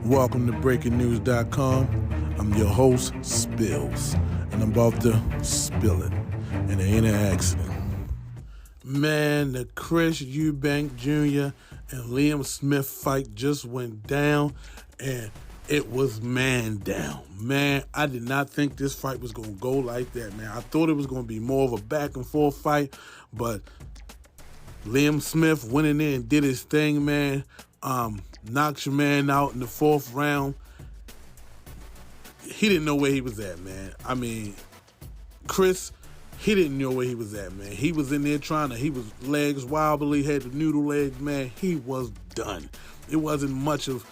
Welcome to BreakingNews.com. I'm your host, Spills, and I'm about to spill it. And it ain't an accident. Man, the Chris Eubank Jr. and Liam Smith fight just went down, and it was man down. Man, I did not think this fight was going to go like that, man. I thought it was going to be more of a back-and-forth fight, but Liam Smith went in there and did his thing, man. Knocked your man out in the fourth round. He didn't know where he was at, man. I mean, Chris, he didn't know where he was at, man. He was in there he was legs wobbly, had the noodle legs, man. He was done. It wasn't much of,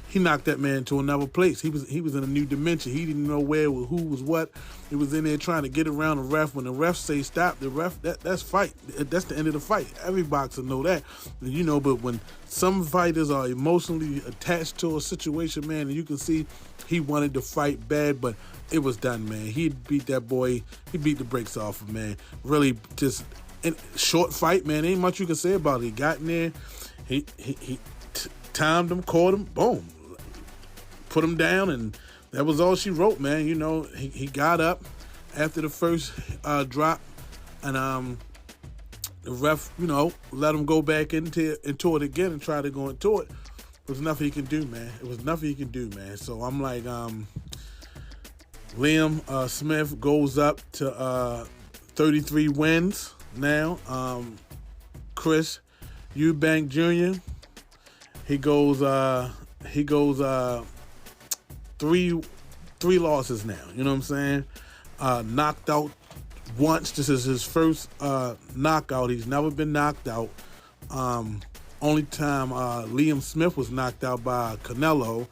he knocked that man to another place. He was in a new dimension. He didn't know who was what. He was in there trying to get around the ref. When the ref say stop, the ref, that's fight. That's the end of the fight. Every boxer know that. But when some fighters are emotionally attached to a situation, man, and you can see he wanted to fight bad, but it was done, man. He beat that boy. He beat the brakes off him, man. Really just short fight, man. Ain't much you can say about it. He got in there. He timed him, caught him, boom, put him down, and that was all she wrote, man. He got up after the first drop, and the ref, let him go back into it again and try to go into it. There was nothing he can do, man. It was nothing he can do, man. So I'm like, Liam Smith goes up to 33 wins now. Chris Eubank Jr., He goes three losses now. You know what I'm saying? Knocked out once. This is his first knockout. He's never been knocked out. Only time Liam Smith was knocked out by Canelo.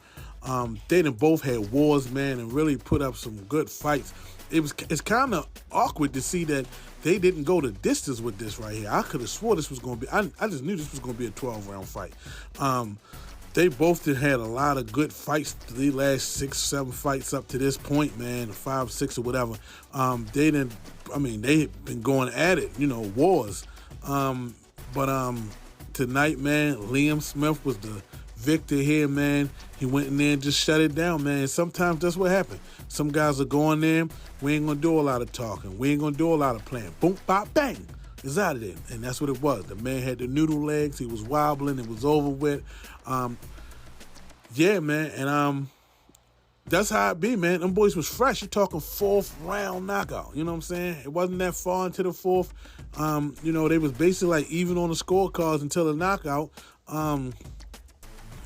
They done both had wars, man, and really put up some good fights. It's kind of awkward to see that they didn't go the distance with this right here. I could have swore this was going to be, I just knew this was going to be a 12-round fight. They both had a lot of good fights the last 6-7 fights up to this point, man, 5, 6 or whatever. They've been going at it, wars. But tonight, man, Liam Smith was the victor here, man. He went in there and just shut it down, man. Sometimes that's what happens. Some guys are going there. We ain't going to do a lot of talking. We ain't going to do a lot of playing. Boom, bop, bang. It's out of there. And that's what it was. The man had the noodle legs. He was wobbling. It was over with. Yeah, man. And that's how it be, man. Them boys was fresh. You're talking fourth round knockout. You know what I'm saying? It wasn't that far into the fourth. They was basically like even on the scorecards until the knockout.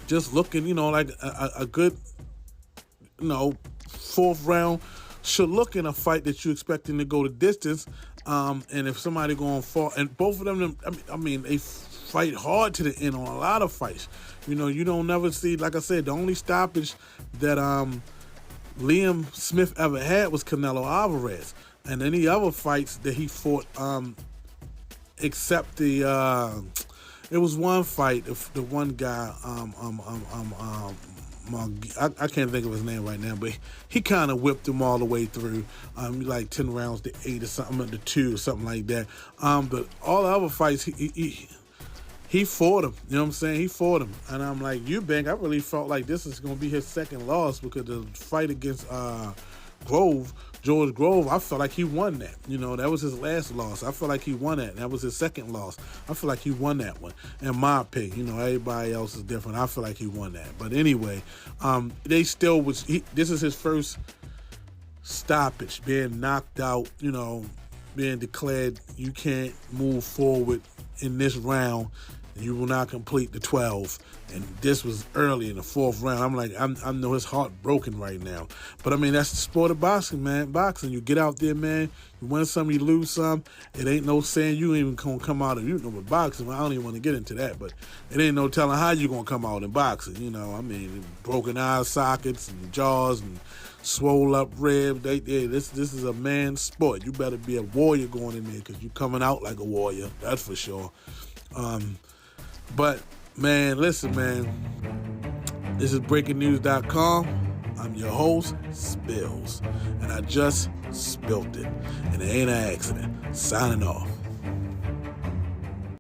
Just looking, like a good, fourth round should look in a fight that you're expecting to go the distance. And if somebody going for, and both of them, they fight hard to the end on a lot of fights. You don't never see, like I said, the only stoppage that Liam Smith ever had was Canelo Alvarez. And any other fights that he fought, except it was one fight, the one guy, I can't think of his name right now, but he kind of whipped him all the way through, like 10 rounds to 8 or something, to 2 or something like that. But all the other fights, he fought him. You know what I'm saying? He fought him. And I'm like, Eubank, I really felt like this is going to be his second loss because the fight against George Grove, I felt like he won that. That was his last loss. I felt like he won that. And that was his second loss. I feel like he won that one. In my opinion, everybody else is different. I feel like he won that. But anyway, they still was. This is his first stoppage, being knocked out. Being declared you can't move forward in this round. You will not complete the 12. And this was early in the fourth round. I'm like, I know his heart broken right now. But, that's the sport of boxing, man. Boxing, you get out there, man. You win some, you lose some. It ain't no saying you ain't even going to come out of, with boxing. I don't even want to get into that. But it ain't no telling how you going to come out in boxing. Broken eye sockets and jaws and swole up ribs. This is a man's sport. You better be a warrior going in there because you coming out like a warrior. That's for sure. But, man, listen, man. This is BreakingNews.com. I'm your host, Spills. And I just spilt it. And it ain't an accident. Signing off.